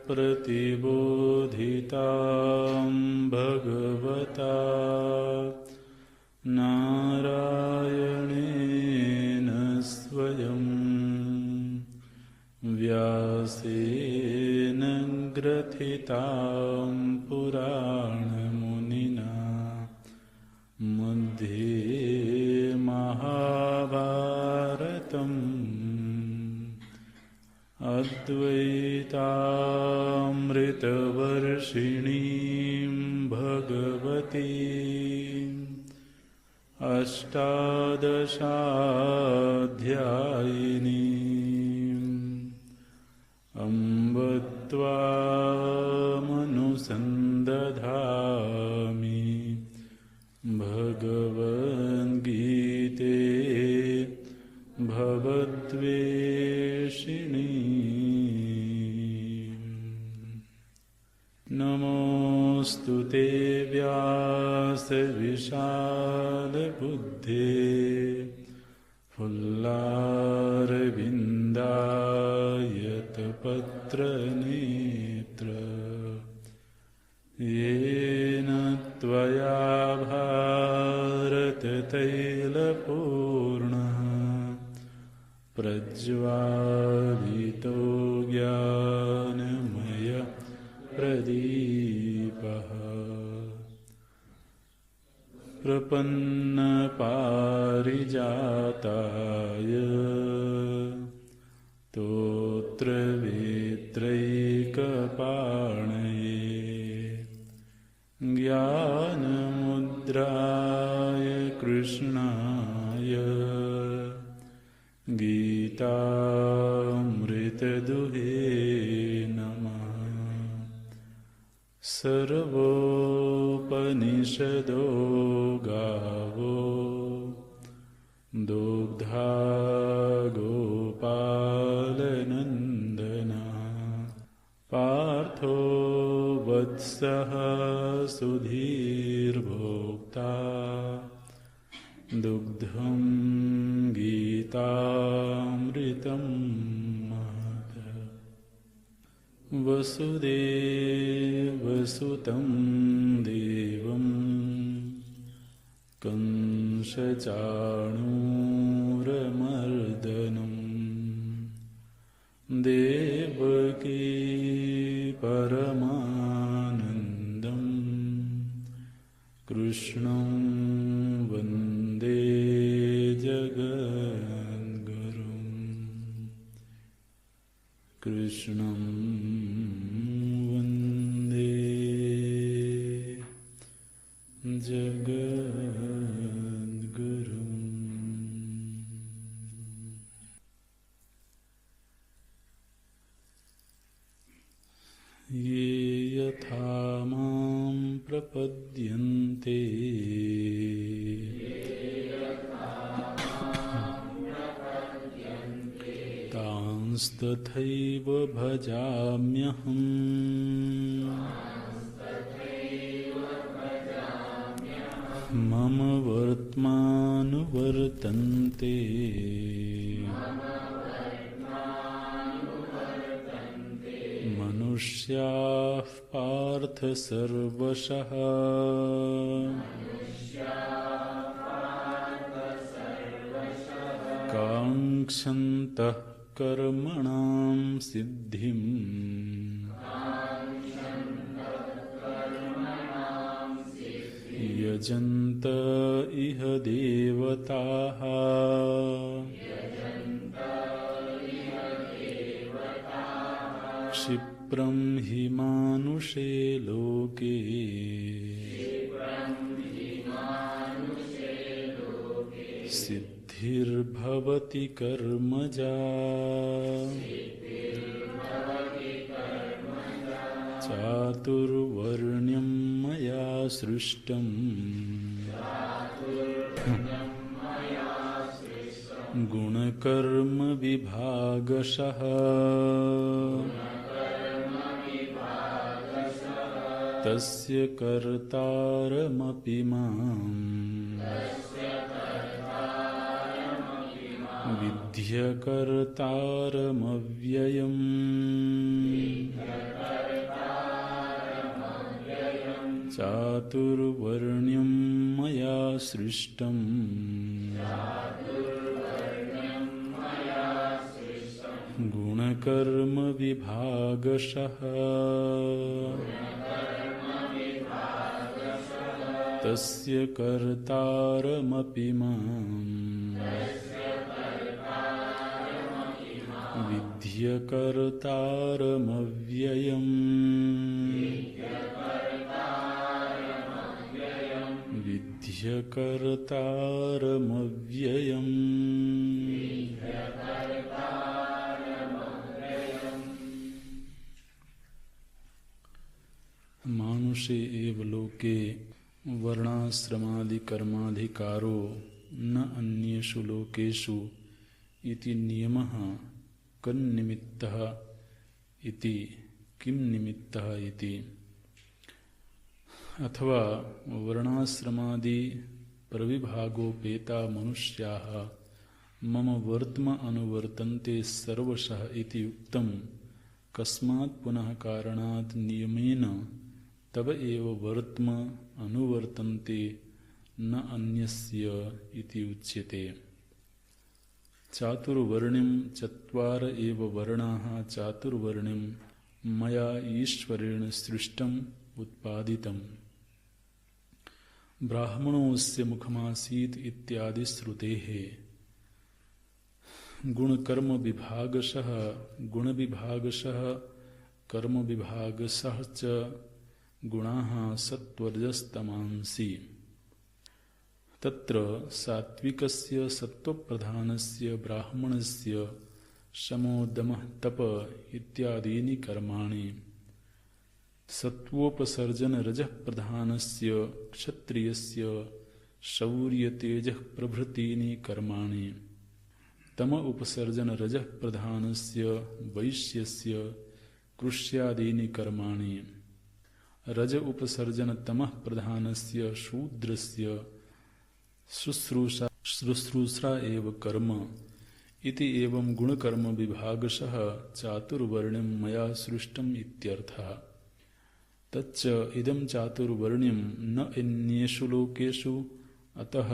प्रतिबोधितां भगवता नारायणेन स्वयं व्यासेन ग्रथितां पुराणमुनिना मध्ये महाभारतम् अद्वैतामृतवर्षिणीं भगवतीम् अष्टादशाध्यायिनीम् अम्ब त्वामनुसन्दधामि भगवद्गीते भवद्वेषिणी। नमोऽस्तु ते व्यासविशालबुद्धे फुल्लारविन्दायतपत्रनेत्र येन त्वया भारततैलपूर्णः प्रज्वालितो ज्ञानमय प्रदीपः प्रपन्नपारिजाताय स्तोत्रवेत्रैकपाणये ज्ञानमुद्राय कृष्णाय गीतामृतदुहे नमः। सर्वोपनिषदो गावो दुग्धा गोपालनन्दना पार्थो वत्सः सुधीर्भोक्ता दुग्धं गीतामृतं महत्। वसुदेवसुतं देवं कंसचाणूरमर्दनं देवकी परमानन्दं कृष्णं वन्दे जगद्गुरुं। कृष्णं वन्दे जगद्गुरुम्। ये यथा मां प्रपद्यन्ते तांस्तथैव भजाम्यहम्। मम वर्त्मानुवर्तन्ते मनुष्याः पार्थ सर्वशः। काङ्क्षन्तः कर्मणां सिद्धिम् यजन्त इह देवताः क्षिप्रं हि मानुषे लोके सिद्धिर्भवति कर्मजा चातुर्वर्ण्यं मया सृष्टम् गुणकर्म विभागशः तस्य कर्तारमपि माम् विद्यकर्तारमव्ययम् चातुर्वर्ण्यं मया सृष्टम् गुणकर्म विभागशः तस्य कर्तारमपि माम् विद्यकर्तारमव्ययम् विद्यकर्तारमव्ययम् मानुषे एव लोके वर्णाश्रमादि कर्माधिकारो न अन्येषु लोकेषु इति नियमः कन्निमित्तः इति किं निमित्तः इति। अथवा वर्णाश्रमादि प्रविभागोपेता मनुष्याः मम वर्त्म अनुवर्तन्ते सर्वशः इति उक्तं कस्मात् पुनः कारणात् नियमेन तब एव वर्त्म अनुवर्तन्ते न अन्यस्य इति उच्यते। चातुर्वर्ण्यं चत्वार एव वर्णाः चातुर्वर्ण्यं मया ईश्वरेण सृष्टम् उत्पादितम्। ब्राह्मणोऽस्य मुखमासीत् इत्यादि श्रुतेः। गुणकर्म विभागशः गुणविभागशः कर्मविभागशः च गुणाः सत्त्वरजस्तमांसि। तत्र सात्विकस्य सत्त्वप्रधानस्य ब्राह्मणस्य शमो दमः तप इत्यादीनि कर्माणि, सत्त्वोपसर्जन रजः प्रधानस्य क्षत्रियस्य शौर्यतेजः प्रभृतीनि कर्माणि, तम उपसर्जन रजः प्रधानस्य वैश्यस्य कृष्यादीनि कर्माणि, रज उपसर्जन तमः प्रधानस्य शूद्रस्य शुश्रूषा एव कर्म इति एवं गुणकर्म विभागशः चातुर्वर्ण्यं मया सृष्टम् इत्यर्थः। तच्च इदं चातुर्वर्ण्यं न अन्येषु लोकेषु अतः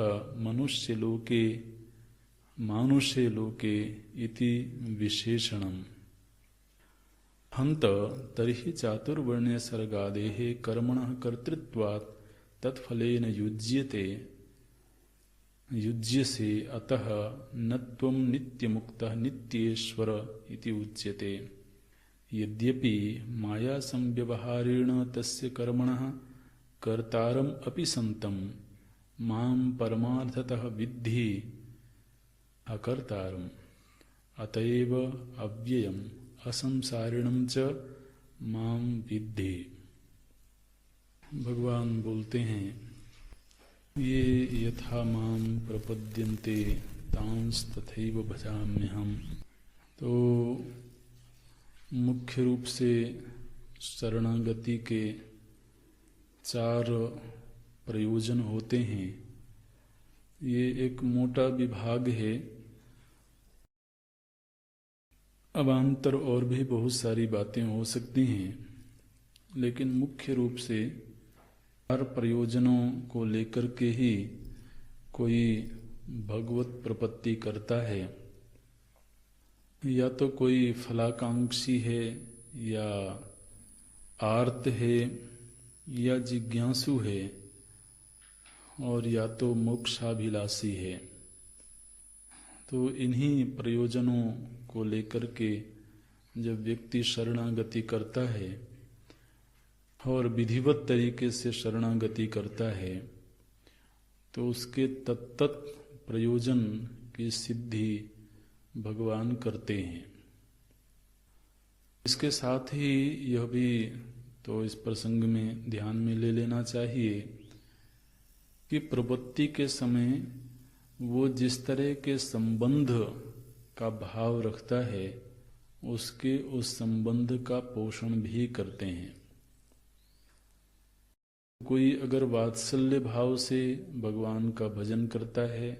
मानुषे लोके इति विशेषणम्। हन्त तर्हि चातुर्वर्ण्यसर्गादेः कर्मणः कर्तृत्वात् तत्फलेन युज्यसे अतः न त्वं नित्यमुक्तः नित्येश्वर इति उच्यते। यद्यपि माया संव्यवहारेण तस्य कर्मणः कर्तारम् अपि सन्तं मां परमार्थतः विद्धि अकर्तारम् अतएव अव्ययम् असंसारिणं च मां विद्धि। भगवान बोलते हैं ये यथा मां प्रपद्यन्ते तांस्तथैव भजाम्यहम्। तो मुख्य रूप से शरणागति के 4 प्रयोजन होते हैं। ये एक मोटा विभाग है। अवान्तर और भी बहुत सारी बातें हो सकती हैं, लेकिन मुख्य रूप से 4 प्रयोजनों को लेकर के ही कोई भगवत प्रपत्ति करता है। या तो कोई फलाकांक्षी है, या आर्त है, या जिज्ञासु है, और या तो मोक्षाभिलाषी है। तो इन्हीं प्रयोजनों को लेकर के जब व्यक्ति शरणागति करता है और विधिवत तरीके से शरणागति करता है, तो उसके तत्त प्रयोजन की सिद्धि भगवान करते हैं। इसके साथ ही यह भी तो इस प्रसंग में ध्यान में ले लेना चाहिए कि प्रपत्ति के समय वो जिस तरह के संबंध का भाव रखता है, उसके उस संबंध का पोषण भी करते हैं। कोई अगर वात्सल्य भाव से भगवान का भजन करता है,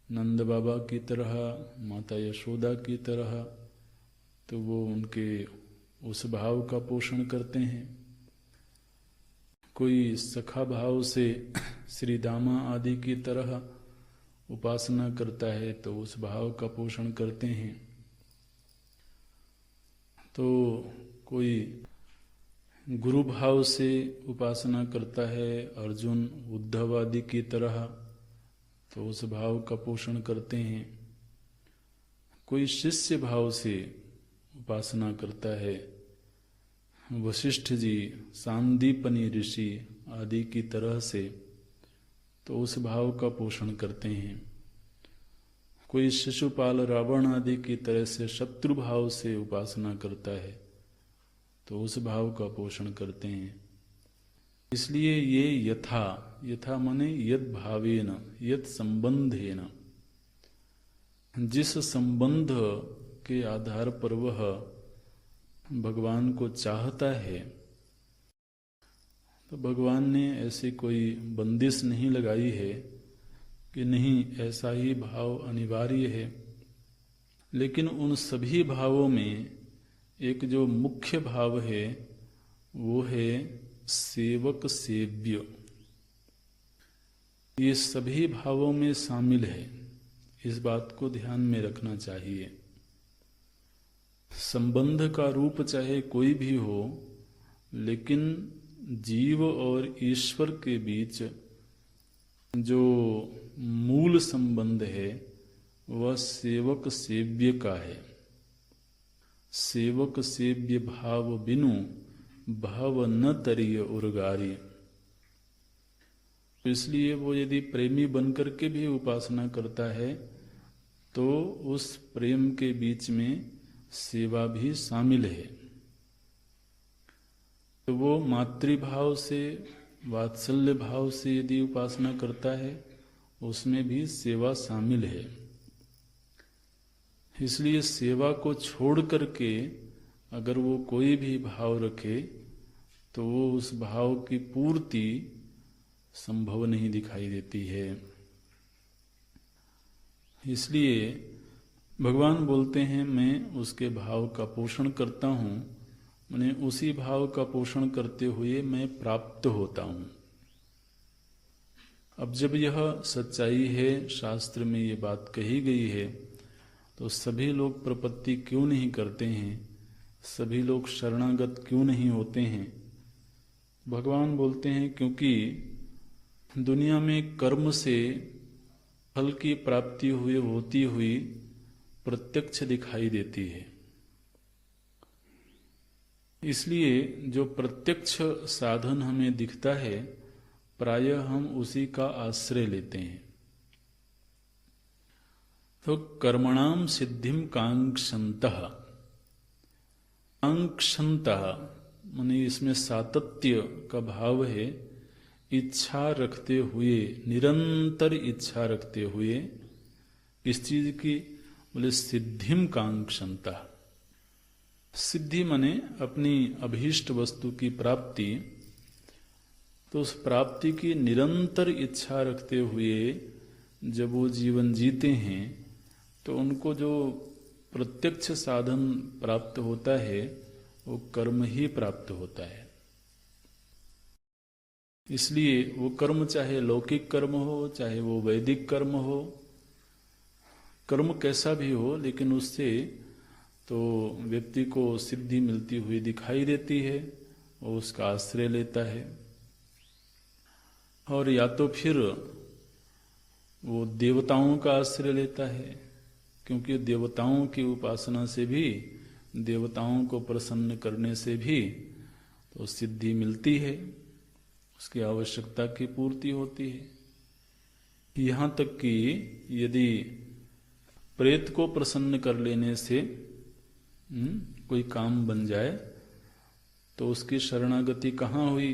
नंद बाबा की तरह, माता यशोदा की तरह, तो वो उनके उस भाव का पोषण करते हैं। कोई सखा भाव से श्री दामा आदि की तरह उपासना करता है, तो उस भाव का पोषण करते हैं। तो कोई गुरु भाव से उपासना करता है, अर्जुन उद्धव आदि की तरह, तो उस भाव का पोषण करते हैं। कोई शिष्य भाव से उपासना करता है, वशिष्ठ जी, सांदीपनी ऋषि आदि की तरह से, तो उस भाव का पोषण करते हैं। कोई शिशुपाल रावण आदि की तरह से शत्रु भाव से उपासना करता है, तो उस भाव का पोषण करते हैं। इसलिए ये यथा माने यद भावेन, यद संबंधेन, जिस संबंध के आधार पर वह भगवान को चाहता है, तो भगवान ने ऐसी कोई बंदिश नहीं लगाई है कि नहीं ऐसा ही भाव अनिवार्य है। लेकिन उन सभी भावों में एक जो मुख्य भाव है, वो है सेवक सेव्य। ये सभी भावों में शामिल है, इस बात को ध्यान में रखना चाहिए। संबंध का रूप चाहे कोई भी हो, लेकिन जीव और ईश्वर के बीच जो मूल संबंध है, वह सेवक सेव्य का है। सेवक सेव्य भाव बिनु भाव न तरिय उर्गारी। इसलिए वो यदि प्रेमी बनकर के भी उपासना करता है, तो उस प्रेम के बीच में सेवा भी शामिल है। तो वो मातृभाव से, वात्सल्य भाव से यदि उपासना करता है, उसमें भी सेवा शामिल है। इसलिए सेवा को छोड़ करके अगर वो कोई भी भाव रखे, तो वो उस भाव की पूर्ति संभव नहीं दिखाई देती है। इसलिए भगवान बोलते हैं, मैं उसके भाव का पोषण करता हूँ, मैंने उसी भाव का पोषण करते हुए मैं प्राप्त होता हूँ। अब जब यह सच्चाई है, शास्त्र में ये बात कही गई है, तो सभी लोग प्रपत्ति क्यों नहीं करते हैं, सभी लोग शरणागत क्यों नहीं होते हैं? भगवान बोलते हैं क्योंकि दुनिया में कर्म से फल की प्राप्ति होती हुई प्रत्यक्ष दिखाई देती है। इसलिए जो प्रत्यक्ष साधन हमें दिखता है, प्रायः हम उसी का आश्रय लेते हैं। तो कर्मणाम सिद्धिम कांक्षन्तः, कांक्षन्तः माने इसमें सातत्य का भाव है। इच्छा रखते हुए, निरंतर इच्छा रखते हुए, इस चीज की बोले सिद्धिम कांक्षन्तः। सिद्धि माने अपनी अभीष्ट वस्तु की प्राप्ति। तो उस प्राप्ति की निरंतर इच्छा रखते हुए जब वो जीवन जीते हैं, तो उनको जो प्रत्यक्ष साधन प्राप्त होता है, वो कर्म ही प्राप्त होता है। इसलिए वो कर्म चाहे लौकिक कर्म हो, चाहे वो वैदिक कर्म हो, कर्म कैसा भी हो, लेकिन उससे तो व्यक्ति को सिद्धि मिलती हुई दिखाई देती है, वो उसका आश्रय लेता है। और या तो फिर वो देवताओं का आश्रय लेता है, क्योंकि देवताओं की उपासना से भी, देवताओं को प्रसन्न करने से भी तो सिद्धि मिलती है, उसकी आवश्यकता की पूर्ति होती है। यहाँ तक कि यदि प्रेत को प्रसन्न कर लेने से कोई काम बन जाए तो उसकी शरणागति कहाँ हुई?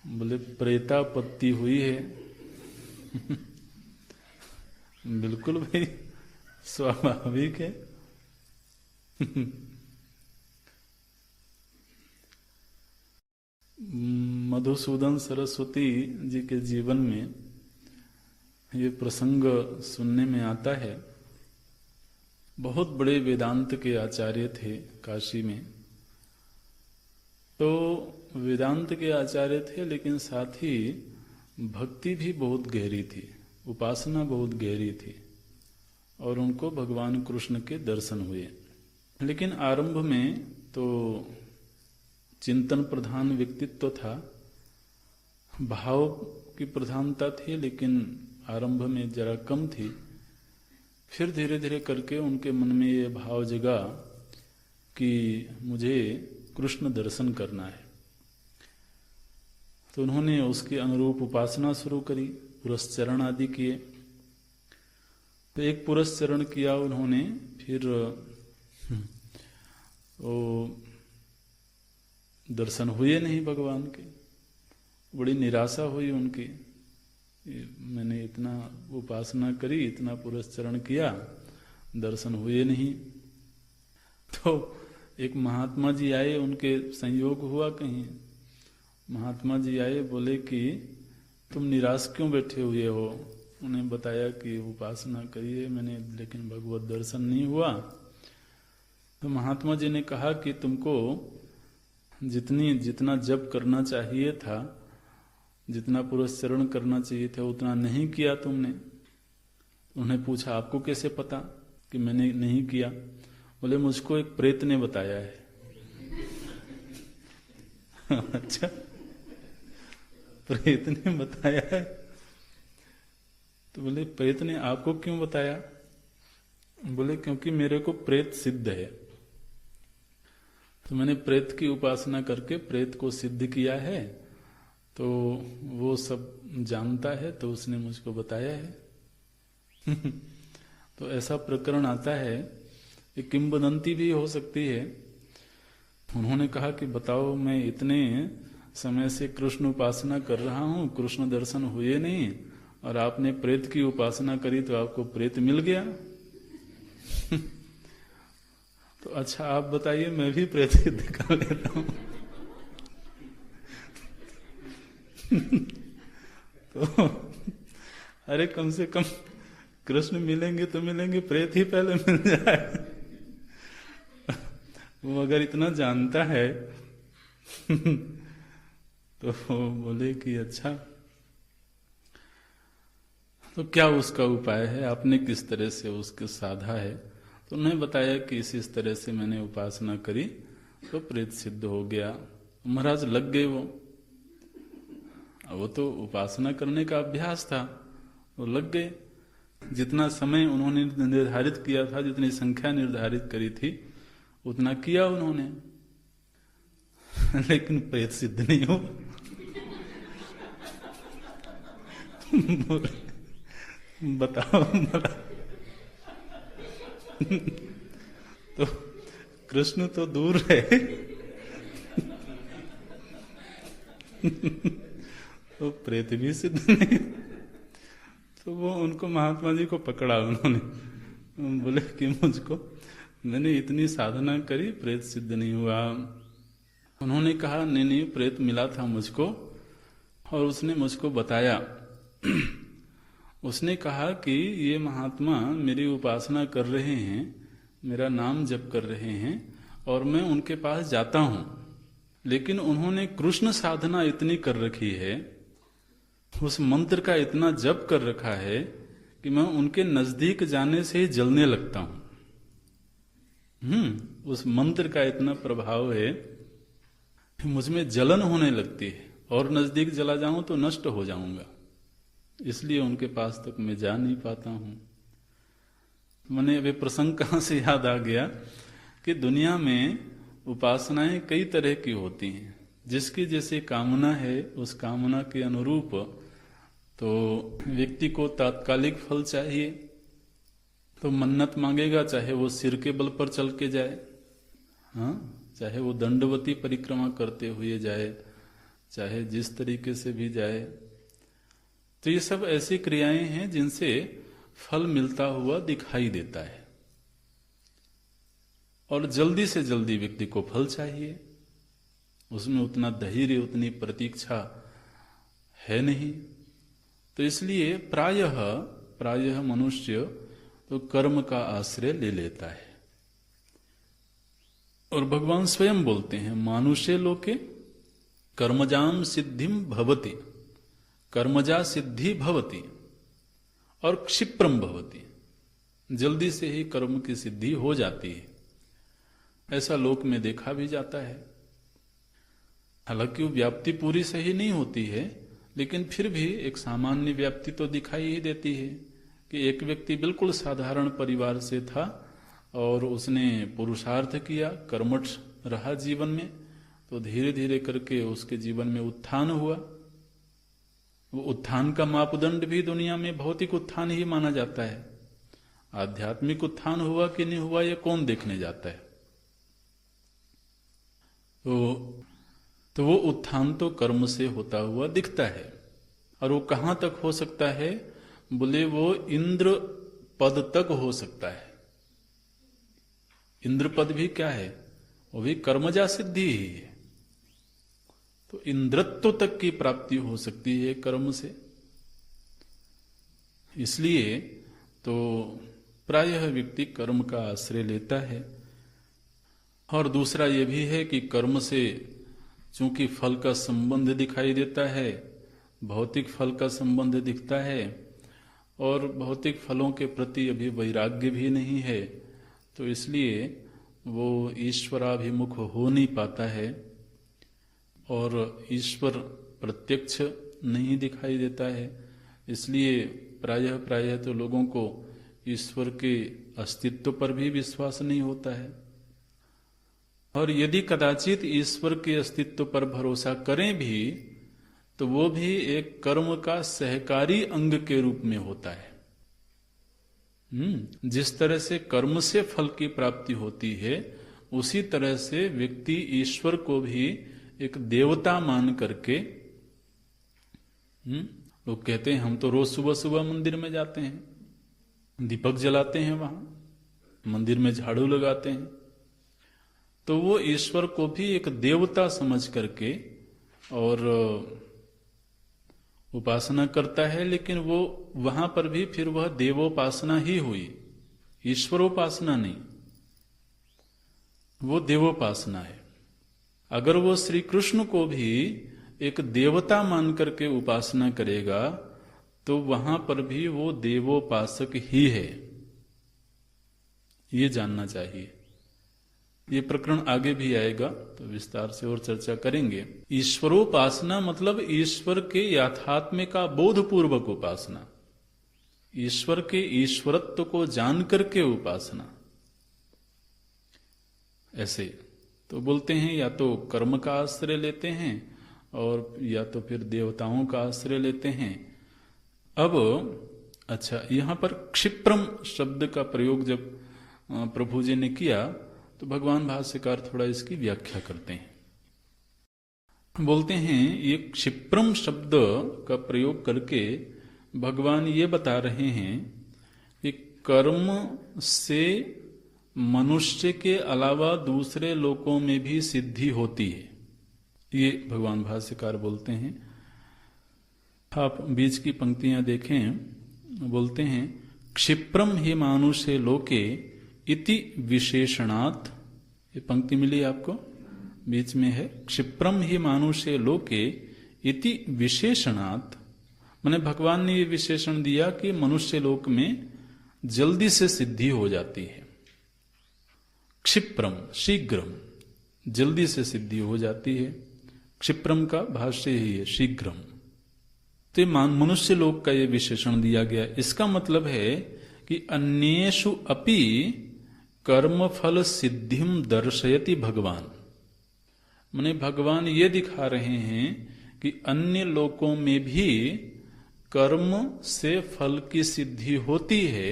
बोले प्रेतापत्ति हुई है। बिल्कुल भाई, स्वाभाविक है। मधुसूदन सरस्वती जी के जीवन में ये प्रसंग सुनने में आता है। बहुत बड़े वेदांत के आचार्य थे काशी में। तो वेदांत के आचार्य थे, लेकिन साथ ही भक्ति भी बहुत गहरी थी, उपासना बहुत गहरी थी, और उनको भगवान कृष्ण के दर्शन हुए। लेकिन आरंभ में तो चिंतन प्रधान व्यक्तित्व था, भाव की प्रधानता थी, लेकिन आरंभ में जरा कम थी। फिर धीरे धीरे करके उनके मन में ये भाव जगा कि मुझे कृष्ण दर्शन करना है। तो उन्होंने उसके अनुरूप उपासना शुरू करी, पुरस्चरण आदि किए। तो एक पुरस्चरण किया उन्होंने, फिर वो दर्शन हुए नहीं भगवान के। बड़ी निराशा हुई उनकी, मैंने इतना उपासना करी, इतना पुरस्चरण किया, दर्शन हुए नहीं। तो एक महात्मा जी आए, उनके संयोग हुआ कहीं। महात्मा जी आए, बोले कि तुम निराश क्यों बैठे हुए हो? उन्हें बताया कि उपासना करी है मैंने, लेकिन भगवत दर्शन नहीं हुआ। तो महात्मा जी ने कहा कि तुमको जितना जप करना चाहिए था, जितना पुरस्चरण करना चाहिए था, उतना नहीं किया तुमने। उन्हें पूछा आपको कैसे पता कि मैंने नहीं किया? बोले मुझको एक प्रेत ने बताया है। अच्छा, प्रेत ने बताया है? तो बोले प्रेत ने आपको क्यों बताया? बोले क्योंकि मेरे को प्रेत सिद्ध है, तो मैंने प्रेत की उपासना करके प्रेत को सिद्ध किया है, तो वो सब जानता है, तो उसने मुझको बताया है। तो ऐसा प्रकरण आता है, एक किंवदंती भी हो सकती है। उन्होंने कहा कि बताओ, मैं इतने समय से कृष्ण उपासना कर रहा हूं, कृष्ण दर्शन हुए नहीं, और आपने प्रेत की उपासना करी तो आपको प्रेत मिल गया। तो अच्छा आप बताइए, मैं भी प्रेत सिद्ध कर लेता हूं। तो अरे कम से कम कृष्ण मिलेंगे तो मिलेंगे, प्रेत ही पहले मिल जाए। वो अगर इतना जानता है तो बोले कि अच्छा, तो क्या उसका उपाय है, आपने किस तरह से उसके साधा है? तो उन्हें बताया कि इस तरह से मैंने उपासना करी तो प्रेत सिद्ध हो गया। महाराज लग गए वो तो उपासना करने का अभ्यास था, वो लग गए। जितना समय उन्होंने निर्धारित किया था, जितनी संख्या निर्धारित करी थी, उतना किया उन्होंने। लेकिन प्रेत सिद्ध नहीं हो। बताओ बता। तो कृष्ण तो दूर है। तो प्रेत भी सिद्ध नहीं। तो वो उनको महात्मा जी को पकड़ा उन्होंने, बोले कि मुझको, मैंने इतनी साधना करी, प्रेत सिद्ध नहीं हुआ। उन्होंने कहा नहीं, प्रेत मिला था मुझको, और उसने मुझको बताया। उसने कहा कि ये महात्मा मेरी उपासना कर रहे हैं, मेरा नाम जप कर रहे हैं, और मैं उनके पास जाता हूं, लेकिन उन्होंने कृष्ण साधना इतनी कर रखी है उस मंत्र का इतना जप कर रखा है कि मैं उनके नजदीक जाने से ही जलने लगता हूं। उस मंत्र का इतना प्रभाव है कि मुझमें जलन होने लगती है, और नजदीक चला जाऊं तो नष्ट हो जाऊंगा, इसलिए उनके पास तक मैं जा नहीं पाता हूं। मैंने अभी प्रसंग कहां से याद आ गया कि दुनिया में उपासनाएं कई तरह की होती हैं, जिसकी जैसी कामना है उस कामना के अनुरूप तो व्यक्ति को तात्कालिक फल चाहिए तो मन्नत मांगेगा, चाहे वो सिर के बल पर चल के जाए, हाँ, चाहे वो दंडवती परिक्रमा करते हुए जाए, चाहे जिस तरीके से भी जाए। तो ये सब ऐसी क्रियाएं हैं जिनसे फल मिलता हुआ दिखाई देता है, और जल्दी से जल्दी व्यक्ति को फल चाहिए, उसमें उतना धैर्य उतनी प्रतीक्षा है नहीं। तो इसलिए प्रायः मनुष्य तो कर्म का आश्रय ले लेता है। और भगवान स्वयं बोलते हैं, मानुषे लोके कर्मजाम सिद्धिम भवति, कर्मजा सिद्धि भवति और क्षिप्रम भवति, जल्दी से ही कर्म की सिद्धि हो जाती है। ऐसा लोक में देखा भी जाता है। हालांकि वो व्याप्ति पूरी सही नहीं होती है, लेकिन फिर भी एक सामान्य व्याप्ति तो दिखाई ही देती है कि एक व्यक्ति बिल्कुल साधारण परिवार से था और उसने पुरुषार्थ किया, कर्मठ रहा जीवन में, तो धीरे धीरे करके उसके जीवन में उत्थान हुआ। वो उत्थान का मापदंड भी दुनिया में भौतिक उत्थान ही माना जाता है। आध्यात्मिक उत्थान हुआ कि नहीं हुआ ये कौन देखने जाता है। तो वो उत्थान तो कर्म से होता हुआ दिखता है। और वो कहां तक हो सकता है? बोले वो इंद्र पद तक हो सकता है। इंद्र पद भी क्या है? वो भी कर्मजा सिद्धि ही है। तो इंद्रत्व तक की प्राप्ति हो सकती है कर्म से। इसलिए तो प्रायः व्यक्ति कर्म का आश्रय लेता है। और दूसरा ये भी है कि कर्म से चूंकि फल का संबंध दिखाई देता है, भौतिक फल का संबंध दिखता है, और भौतिक फलों के प्रति अभी वैराग्य भी नहीं है, तो इसलिए वो ईश्वराभिमुख हो नहीं पाता है और ईश्वर प्रत्यक्ष नहीं दिखाई देता है। इसलिए प्रायः तो लोगों को ईश्वर के अस्तित्व पर भी विश्वास नहीं होता है। और यदि कदाचित ईश्वर के अस्तित्व पर भरोसा करें भी, तो वो भी एक कर्म का सहकारी अंग के रूप में होता है। जिस तरह से कर्म से फल की प्राप्ति होती है, उसी तरह से व्यक्ति ईश्वर को भी एक देवता मान करके, लोग कहते हैं हम तो रोज सुबह सुबह मंदिर में जाते हैं, दीपक जलाते हैं, वहां मंदिर में झाड़ू लगाते हैं, तो वो ईश्वर को भी एक देवता समझ करके और उपासना करता है। लेकिन वो वहां पर भी फिर वह देवोपासना ही हुई, ईश्वरोपासना नहीं, वो देवोपासना है। अगर वो श्री कृष्ण को भी एक देवता मान करके उपासना करेगा, तो वहां पर भी वो देवोपासक ही है, ये जानना चाहिए। ये प्रकरण आगे भी आएगा तो विस्तार से और चर्चा करेंगे। ईश्वरोपासना मतलब ईश्वर के याथात्म्य का बोधपूर्वक उपासना, ईश्वर के ईश्वरत्व को जान करके उपासना। ऐसे तो बोलते हैं, या तो कर्म का आश्रय लेते हैं और या तो फिर देवताओं का आश्रय लेते हैं। अब अच्छा, यहां पर क्षिप्रम शब्द का प्रयोग जब प्रभु जी ने किया, तो भगवान भाष्यकार थोड़ा इसकी व्याख्या करते हैं। बोलते हैं ये क्षिप्रम शब्द का प्रयोग करके भगवान ये बता रहे हैं कि कर्म से मनुष्य के अलावा दूसरे लोकों में भी सिद्धि होती है। ये भगवान भाष्यकार बोलते हैं। आप बीच की पंक्तियां देखें, बोलते हैं क्षिप्रम ही मानुषे लोके इति विशेषणात्, ये पंक्ति मिली आपको, बीच में है, क्षिप्रम ही मानुषे लोके इति विशेषणात् मैंने भगवान ने ये विशेषण दिया कि मनुष्य लोक में जल्दी से सिद्धि हो जाती है। क्षिप्रम, शीघ्रम, जल्दी से सिद्धि हो जाती है। क्षिप्रम का भाष्य ही है शीघ्रम। तो मनुष्य लोक का ये विशेषण दिया गया। इसका मतलब है कि अन्येषु अपि कर्मफल सिद्धिम दर्शयति भगवान। माने भगवान ये दिखा रहे हैं कि अन्य लोकों में भी कर्म से फल की सिद्धि होती है,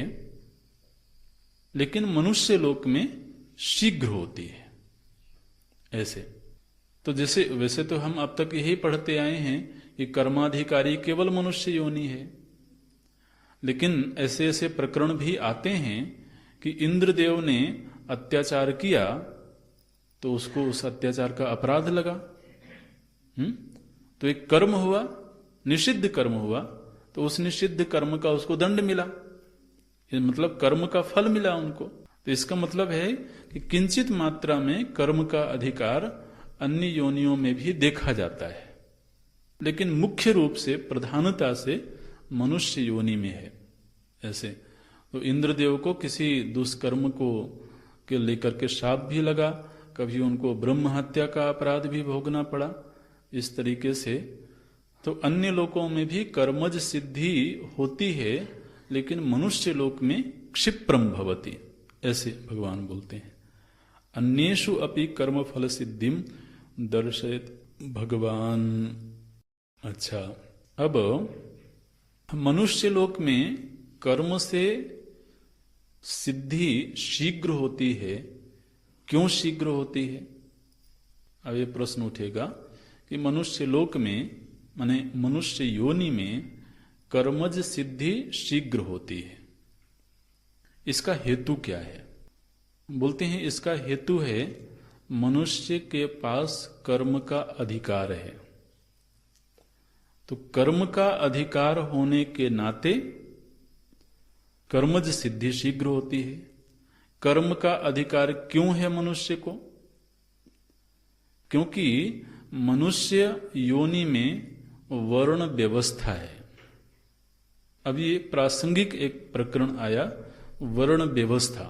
लेकिन मनुष्य लोक में शीघ्र होती है। ऐसे तो जैसे वैसे तो हम अब तक यही पढ़ते आए हैं कि कर्माधिकारी केवल मनुष्य योनि है, लेकिन ऐसे ऐसे प्रकरण भी आते हैं कि इंद्रदेव ने अत्याचार किया तो उसको उस अत्याचार का अपराध लगा। तो एक कर्म हुआ, निषिद्ध कर्म हुआ, तो उस निषिद्ध कर्म का उसको दंड मिला, मतलब कर्म का फल मिला उनको। तो इसका मतलब है कि किंचित मात्रा में कर्म का अधिकार अन्य योनियों में भी देखा जाता है, लेकिन मुख्य रूप से प्रधानता से मनुष्य योनि में है। ऐसे तो इंद्रदेव को किसी दुष्कर्म को के लेकर के शाप भी लगा, कभी उनको ब्रह्म हत्या का अपराध भी भोगना पड़ा। इस तरीके से तो अन्य लोकों में भी कर्मज सिद्धि होती है, लेकिन मनुष्य लोक में क्षिप्रम भवति, ऐसे भगवान बोलते हैं। अन्येषु अपि कर्म फल सिद्धिम दर्शयत भगवान। अच्छा, अब मनुष्य लोक में कर्म से सिद्धि शीघ्र होती है। क्यों शीघ्र होती है? अब ये प्रश्न उठेगा कि मनुष्य लोक में माने मनुष्य योनि में कर्मज सिद्धि शीघ्र होती है। इसका हेतु क्या है? बोलते हैं इसका हेतु है मनुष्य के पास कर्म का अधिकार है। तो कर्म का अधिकार होने के नाते कर्मज सिद्धि शीघ्र होती है। कर्म का अधिकार क्यों है मनुष्य को? क्योंकि मनुष्य योनि में वर्ण व्यवस्था है। अब ये प्रासंगिक एक प्रकरण आया, वर्ण व्यवस्था।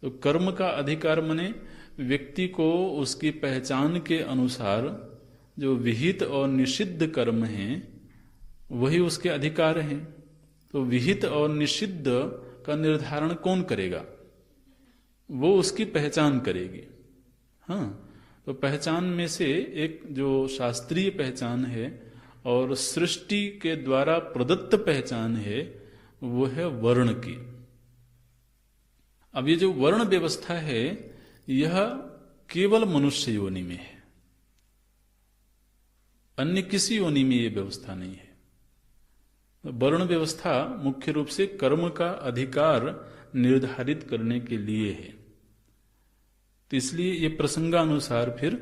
तो कर्म का अधिकार माने व्यक्ति को उसकी पहचान के अनुसार जो विहित और निषिद्ध कर्म हैं वही उसके अधिकार हैं। तो विहित और निषिद्ध का निर्धारण कौन करेगा? वो उसकी पहचान करेगी। हाँ, तो पहचान में से एक जो शास्त्रीय पहचान है और सृष्टि के द्वारा प्रदत्त पहचान है वो है वर्ण की। अब ये जो वर्ण व्यवस्था है यह केवल मनुष्य योनि में है, अन्य किसी योनि में ये व्यवस्था नहीं है। वर्ण व्यवस्था मुख्य रूप से कर्म का अधिकार निर्धारित करने के लिए है। तो इसलिए ये प्रसंगानुसार फिर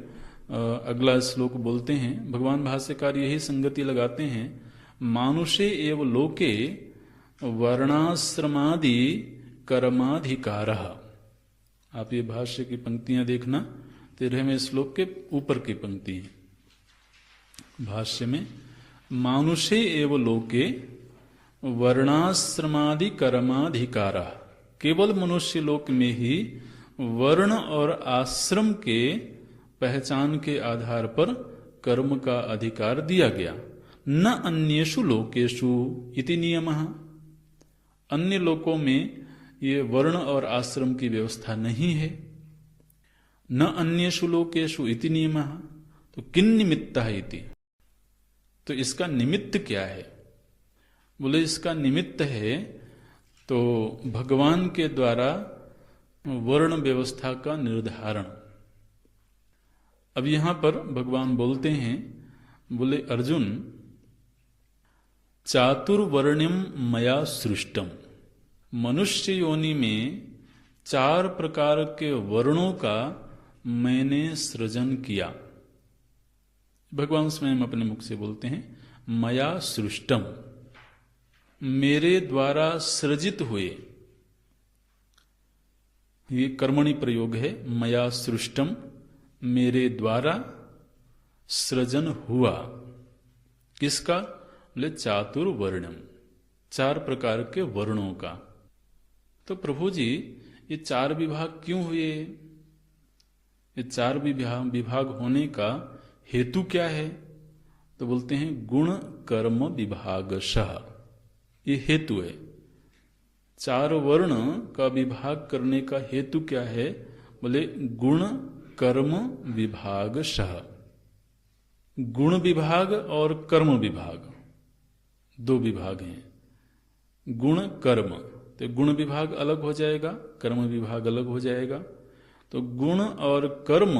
अगला श्लोक बोलते हैं। भगवान भाष्यकार यही संगति लगाते हैं, मानुषे एव लोके वर्णाश्रमादि कर्माधिकारः। आप ये भाष्य की पंक्तियां देखना, 13वें श्लोक के ऊपर की पंक्ति है। भाष्य में मानुषे एव लोके वर्णाश्रमादि कर्माधिकारः, केवल मनुष्य लोक में ही वर्ण और आश्रम के पहचान के आधार पर कर्म का अधिकार दिया गया। न अन्येषु लोकेषु इति नियमः, अन्य लोकों में ये वर्ण और आश्रम की व्यवस्था नहीं है। न अन्येषु लोकेषु इति नियमः, तो किन निमित्तः इति, तो इसका निमित्त क्या है? बोले इसका निमित्त है तो भगवान के द्वारा वर्ण व्यवस्था का निर्धारण। अब यहां पर भगवान बोलते हैं, बोले अर्जुन चातुर्वर्ण्यम मया सृष्टम, मनुष्य योनि में 4 प्रकार के वर्णों का मैंने सृजन किया। भगवान स्वयं अपने मुख से बोलते हैं, मया सृष्टम, मेरे द्वारा सृजित हुए। ये कर्मणि प्रयोग है, मया सृष्टम, मेरे द्वारा सृजन हुआ। किसका? बोले चातुर्वर्णम, 4 प्रकार के वर्णों का। तो प्रभु जी ये 4 विभाग क्यों हुए? ये 4 विभाग होने का हेतु क्या है? तो बोलते हैं गुण कर्म विभागशः, ये हेतु है। 4 वर्ण का विभाग करने का हेतु क्या है? बोले गुण कर्म विभागशः। गुण विभाग और कर्म विभाग 2 विभाग हैं। गुण कर्म, तो गुण विभाग अलग हो जाएगा, कर्म विभाग अलग हो जाएगा। तो गुण और कर्म,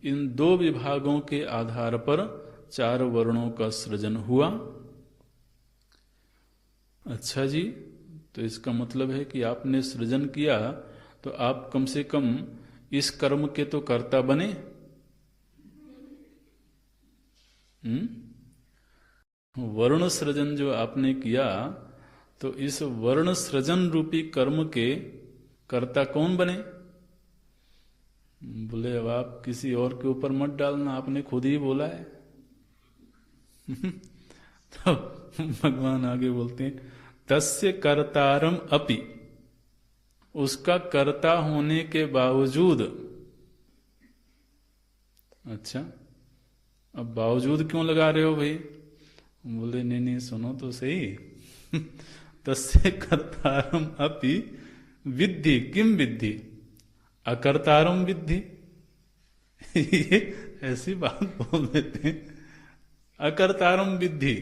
इन 2 विभागों के आधार पर 4 वर्णों का सृजन हुआ। अच्छा जी, तो इसका मतलब है कि आपने सृजन किया तो आप कम से कम इस कर्म के तो कर्ता बने। वर्ण सृजन जो आपने किया, तो इस वर्ण सृजन रूपी कर्म के कर्ता कौन बने? बोले अब आप किसी और के ऊपर मत डालना, आपने खुद ही बोला है। तो भगवान आगे बोलते हैं तस्य कर्तारम अपि, उसका कर्ता होने के बावजूद। अच्छा, अब बावजूद क्यों लगा रहे हो भाई? बोले नहीं नहीं सुनो तो सही। तस्य कर्तारम अपि विद्धि, किम विद्धि? अकर्तारम विद्धि। ये ऐसी बात बोल देते हैं, अकर्तारम विद्धि,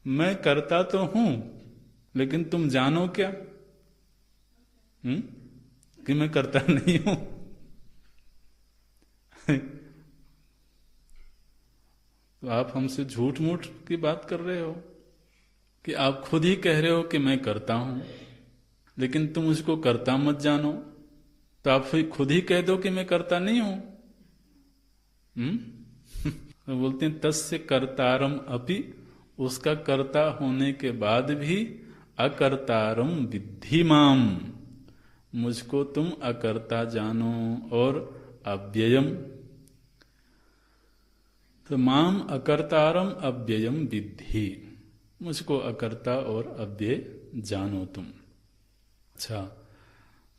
मैं करता तो हूं लेकिन तुम जानो क्या कि मैं करता नहीं हूं। तो आप हमसे झूठ मूठ की बात कर रहे हो कि आप खुद ही कह रहे हो कि मैं करता हूं, लेकिन तुम मुझको करता मत जानो। तो आप खुद ही कह दो कि मैं करता नहीं हूं। तो बोलते हैं तस्य कर्तारम अपि, उसका कर्ता होने के बाद भी अकर्तारम विद्धि माम, मुझको तुम अकर्ता जानो। और अव्ययम, तो माम अकर्तारम अव्ययम विद्धि, मुझको अकर्ता और अव्यय जानो तुम। अच्छा,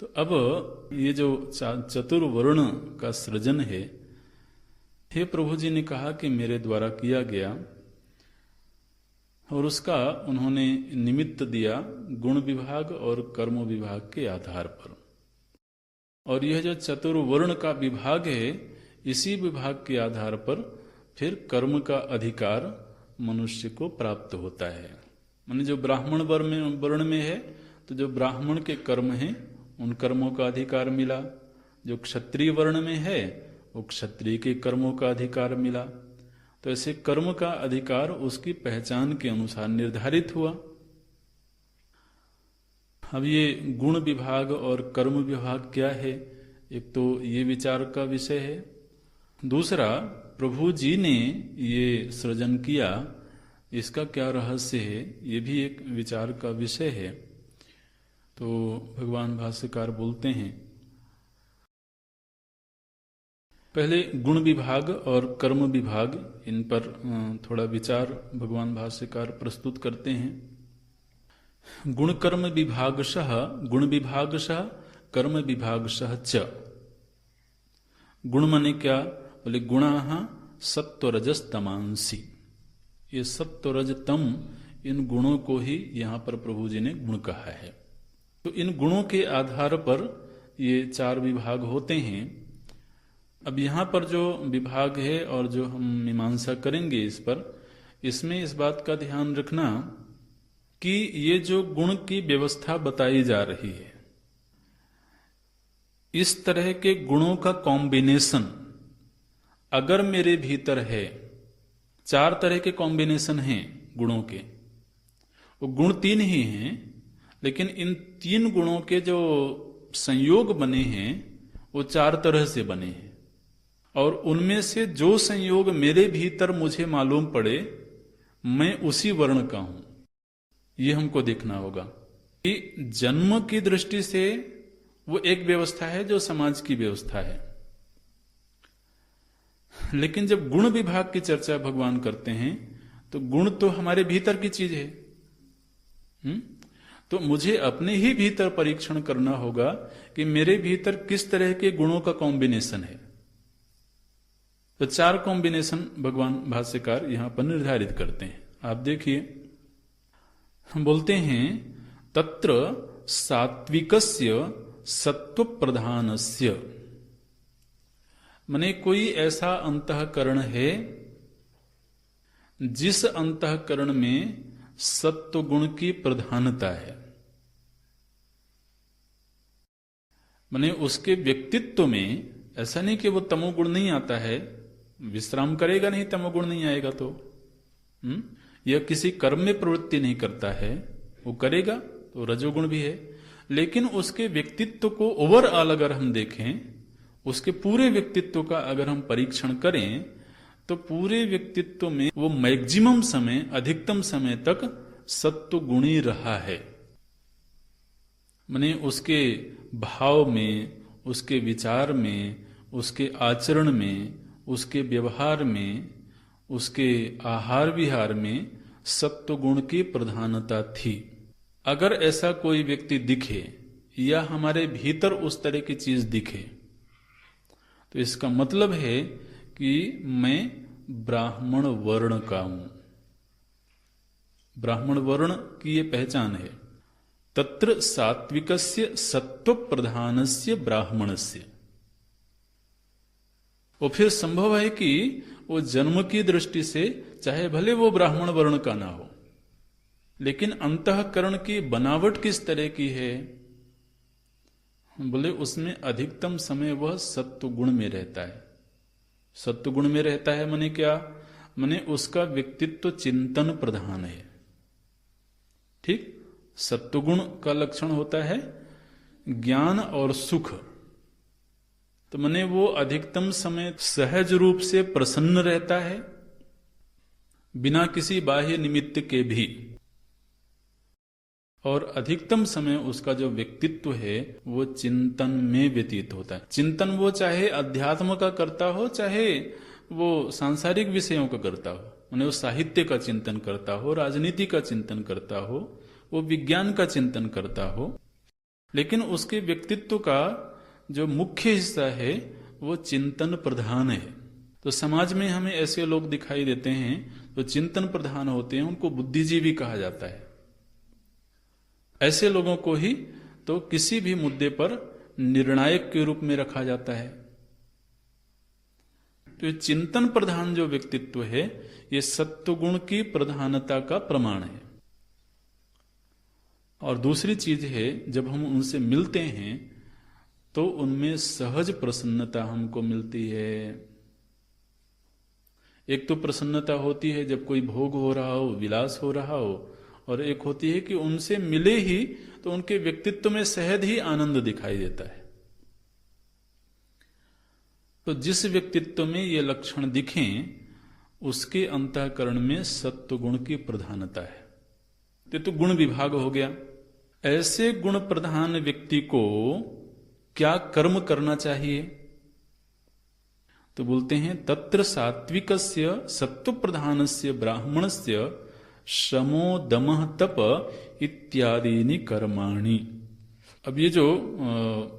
तो अब ये जो चतुर्वर्ण का सृजन है, हे प्रभु जी ने कहा कि मेरे द्वारा किया गया, और उसका उन्होंने निमित्त दिया गुण विभाग और कर्म विभाग के आधार पर। और यह जो चतुर्वर्ण का विभाग है, इसी विभाग के आधार पर फिर कर्म का अधिकार मनुष्य को प्राप्त होता है। माने जो ब्राह्मण वर्ण में है, तो जो ब्राह्मण के कर्म हैं उन कर्मों का अधिकार मिला। जो क्षत्रिय वर्ण में है, वो क्षत्रिय के कर्मों का अधिकार मिला। तो ऐसे कर्म का अधिकार उसकी पहचान के अनुसार निर्धारित हुआ। अब ये गुण विभाग और कर्म विभाग क्या है, एक तो ये विचार का विषय है। दूसरा, प्रभु जी ने ये सृजन किया, इसका क्या रहस्य है, ये भी एक विचार का विषय है। तो भगवान भाष्यकार बोलते हैं, पहले गुण विभाग और कर्म विभाग, इन पर थोड़ा विचार भगवान भाष्यकार प्रस्तुत करते हैं। गुण कर्म विभागशः, गुण विभागशः कर्म विभागशः च। गुण माने क्या? बोले गुणाः सत्वरजस तमांसी, ये सत्वरज तम, इन गुणों को ही यहां पर प्रभु जी ने गुण कहा है। तो इन गुणों के आधार पर ये 4 विभाग होते हैं। अब यहां पर जो विभाग है और जो हम मीमांसा करेंगे इस पर, इसमें इस बात का ध्यान रखना कि ये जो गुण की व्यवस्था बताई जा रही है, इस तरह के गुणों का कॉम्बिनेशन अगर मेरे भीतर है, 4 तरह के कॉम्बिनेशन हैं गुणों के, वो गुण 3 ही हैं, लेकिन इन 3 गुणों के जो संयोग बने हैं वो 4 तरह से बने हैं। और उनमें से जो संयोग मेरे भीतर मुझे मालूम पड़े, मैं उसी वर्ण का हूं, ये हमको देखना होगा। कि जन्म की दृष्टि से वो एक व्यवस्था है जो समाज की व्यवस्था है, लेकिन जब गुण विभाग की चर्चा भगवान करते हैं तो गुण तो हमारे भीतर की चीज है। तो मुझे अपने ही भीतर परीक्षण करना होगा कि मेरे भीतर किस तरह के गुणों का कॉम्बिनेशन है। तो 4 कॉम्बिनेशन भगवान भाष्यकार यहां पर निर्धारित करते हैं। आप देखिए, हम बोलते हैं तत्र सात्विकस्य सत्व प्रधानस्य, माने कोई ऐसा अंतःकरण है जिस अंतःकरण में सत्व गुण की प्रधानता है, माने उसके व्यक्तित्व में ऐसा नहीं कि वो तमोगुण नहीं आता है, विश्राम करेगा नहीं तमोगुण नहीं आएगा तो, यह किसी कर्म में प्रवृत्ति नहीं करता है, वो करेगा तो रजोगुण भी है। लेकिन उसके व्यक्तित्व को ओवरऑल अगर हम देखें, उसके पूरे व्यक्तित्व का अगर हम परीक्षण करें, तो पूरे व्यक्तित्व में वो मैक्सिमम समय, अधिकतम समय तक सत्व गुणी रहा है। माने उसके भाव में, उसके विचार में, उसके आचरण में, उसके व्यवहार में, उसके आहार विहार में सत्व गुण की प्रधानता थी। अगर ऐसा कोई व्यक्ति दिखे या हमारे भीतर उस तरह की चीज दिखे, तो इसका मतलब है कि मैं ब्राह्मण वर्ण का हूं। ब्राह्मण वर्ण की ये पहचान है। तत्र सात्विकस्य सत्व प्रधानस्य ब्राह्मणस्य। और फिर संभव है कि वो जन्म की दृष्टि से चाहे भले वो ब्राह्मण वर्ण का ना हो, लेकिन अंतःकरण की बनावट किस तरह की है, बोले उसमें अधिकतम समय वह सत्व गुण में रहता है। सत्व गुण में रहता है माने क्या, माने उसका व्यक्तित्व चिंतन प्रधान है। ठीक, सत्वगुण का लक्षण होता है ज्ञान और सुख। तो माने वो अधिकतम समय सहज रूप से प्रसन्न रहता है, बिना किसी बाह्य निमित्त के भी। और अधिकतम समय उसका जो व्यक्तित्व है वो चिंतन में व्यतीत होता है। चिंतन वो चाहे अध्यात्म का करता हो, चाहे वो सांसारिक विषयों का करता हो, माने वो साहित्य का चिंतन करता हो, राजनीति का चिंतन करता हो, वो विज्ञान का चिंतन करता हो, लेकिन उसके व्यक्तित्व का जो मुख्य हिस्सा है वो चिंतन प्रधान है। तो समाज में हमें ऐसे लोग दिखाई देते हैं तो चिंतन प्रधान होते हैं, उनको बुद्धिजीवी कहा जाता है। ऐसे लोगों को ही तो किसी भी मुद्दे पर निर्णायक के रूप में रखा जाता है। तो ये चिंतन प्रधान जो व्यक्तित्व है, ये सत्वगुण की प्रधानता का प्रमाण है। और दूसरी चीज है, जब हम उनसे मिलते हैं तो उनमें सहज प्रसन्नता हमको मिलती है। एक तो प्रसन्नता होती है जब कोई भोग हो रहा हो, विलास हो रहा हो, और एक होती है कि उनसे मिले ही तो उनके व्यक्तित्व में सहज ही आनंद दिखाई देता है। तो जिस व्यक्तित्व में ये लक्षण दिखें उसके अंतःकरण में सत्व गुण की प्रधानता है। तो गुण विभाग हो गया। ऐसे गुण प्रधान व्यक्ति को क्या कर्म करना चाहिए, तो बोलते हैं तत्र सात्विकस्य सत्व प्रधानस्य ब्राह्मणस्य शमो दमः तप इत्यादीनि कर्माणि। अब ये जो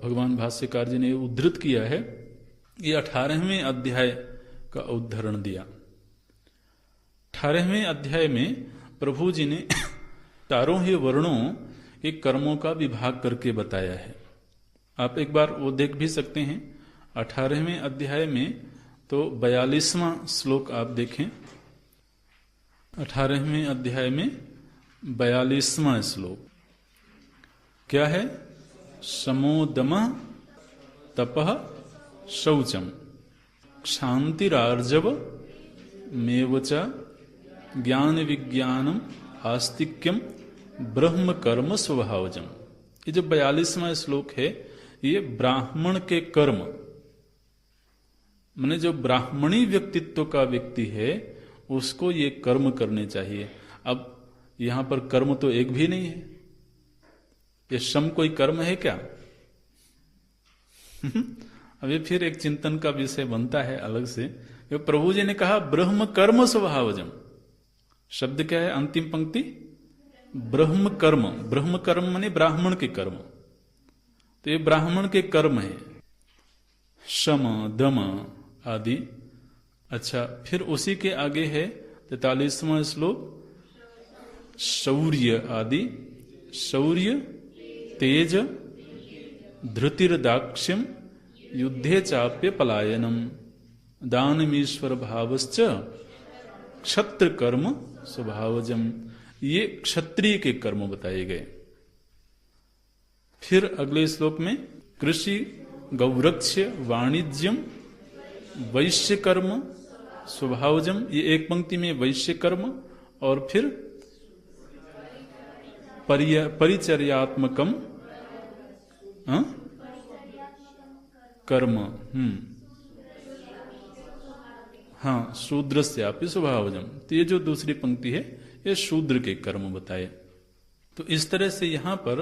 भगवान भाष्यकार जी ने उद्धृत किया है, ये 18वें अध्याय का उद्धरण दिया। 18वें अध्याय में प्रभु जी ने चारों ही वर्णों के कर्मों का विभाग करके बताया है। आप एक बार वो देख भी सकते हैं 18वें अध्याय में। तो 42वां श्लोक आप देखें। 18वें अध्याय में 42वां श्लोक क्या है? समो दमः तपः शौचम क्षांतिरार्जव मेवच ज्ञान विज्ञानम आस्तिक्यम ब्रह्म कर्म स्वभावजम। ये जो 42वां श्लोक है, ये ब्राह्मण के कर्म, माने जो ब्राह्मणी व्यक्तित्व का व्यक्ति है उसको ये कर्म करने चाहिए। अब यहां पर कर्म तो एक भी नहीं है। ये श्रम कोई कर्म है क्या? अब ये फिर एक चिंतन का विषय बनता है अलग से। प्रभु जी ने कहा ब्रह्म कर्म स्वभावजम। शब्द क्या है अंतिम पंक्ति? ब्रह्म कर्म। ब्रह्म कर्म माने ब्राह्मण के कर्म। तो ये ब्राह्मण के कर्म है, शम दम आदि। अच्छा, फिर उसी के आगे है 43वां श्लोक, शौर्य आदि। शौर्य, तेज, धृतिर्दाक्ष्यम, युद्धे चाप्य पलायनम, दानमीश्वर भावश्च, क्षत्र कर्म स्वभावजम। ये क्षत्रिय के कर्म बताए गए। फिर अगले श्लोक में कृषि, गौरक्ष्य, वाणिज्यम, वैश्य कर्म स्वभावजम। ये एक पंक्ति में वैश्य कर्म, और फिर परिचर्यात्मकम कर्म। हाँ, शूद्रस्यापि स्वभावजम। तो ये जो दूसरी पंक्ति है ये शूद्र के कर्म बताए। तो इस तरह से यहां पर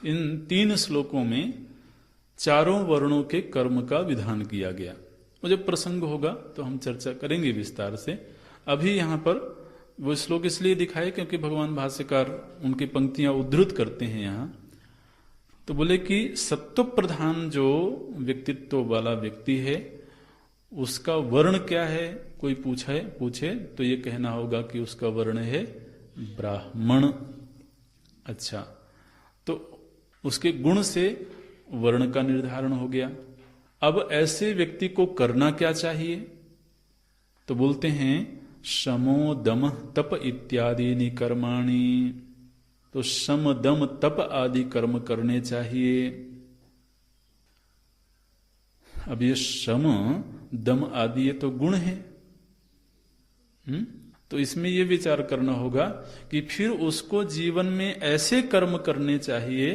इन 3 श्लोकों में चारों वर्णों के कर्म का विधान किया गया। और जब प्रसंग होगा तो हम चर्चा करेंगे विस्तार से। अभी यहां पर वो श्लोक इसलिए दिखाए क्योंकि भगवान भाष्यकार उनकी पंक्तियां उद्धृत करते हैं यहां। तो बोले कि सत्व प्रधान जो व्यक्तित्व वाला व्यक्ति है उसका वर्ण क्या है, कोई पूछे तो ये कहना होगा कि उसका वर्ण है ब्राह्मण। अच्छा, तो उसके गुण से वर्ण का निर्धारण हो गया। अब ऐसे व्यक्ति को करना क्या चाहिए? तो बोलते हैं शमो दम तप इत्यादि कर्माणि। तो शम दम तप आदि कर्म करने चाहिए। अब ये शम दम आदि ये तो गुण है। तो इसमें ये विचार करना होगा कि फिर उसको जीवन में ऐसे कर्म करने चाहिए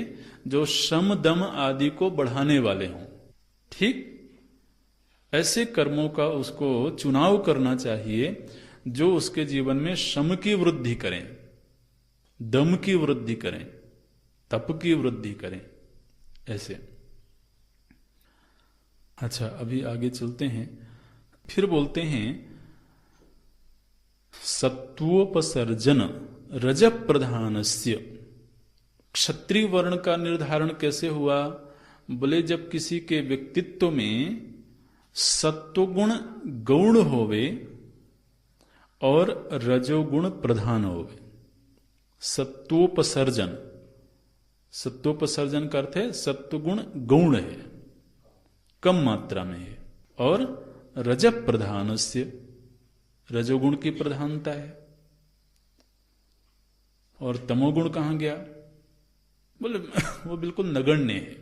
जो शम दम आदि को बढ़ाने वाले हों। ठीक, ऐसे कर्मों का उसको चुनाव करना चाहिए जो उसके जीवन में शम की वृद्धि करें, दम की वृद्धि करें, तप की वृद्धि करें, ऐसे। अच्छा, अभी आगे चलते हैं। फिर बोलते हैं सत्वोपसर्जन रज प्रधानस्य। क्षत्रिय वर्ण का निर्धारण कैसे हुआ? बोले जब किसी के व्यक्तित्व में सत्वगुण गौण होवे और रजोगुण प्रधान होवे। सत्वोपसर्जन, सत्वोपसर्जन का अर्थ है सत्वगुण गौण है, कम मात्रा में है, और रज प्रधानस्य, रजोगुण की प्रधानता है। और तमोगुण कहां गया? बोले वो बिल्कुल नगण्य है।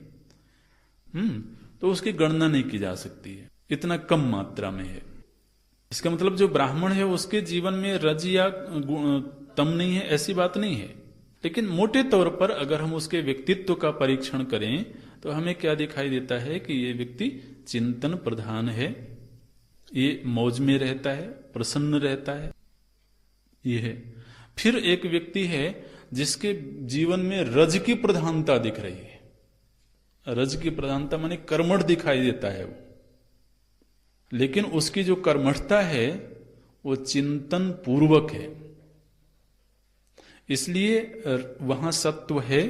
तो उसकी गणना नहीं की जा सकती है, इतना कम मात्रा में है। इसका मतलब जो ब्राह्मण है उसके जीवन में रज या तम नहीं है, ऐसी बात नहीं है। लेकिन मोटे तौर पर अगर हम उसके व्यक्तित्व का परीक्षण करें तो हमें क्या दिखाई देता है कि ये व्यक्ति चिंतन प्रधान है, ये मौज में रहता है, प्रसन्न रहता है, ये है। फिर एक व्यक्ति है जिसके जीवन में रज की प्रधानता दिख रही है। रज की प्रधानता माने कर्मठ दिखाई देता है वो, लेकिन उसकी जो कर्मठता है वो चिंतन पूर्वक है, इसलिए वहां सत्व है,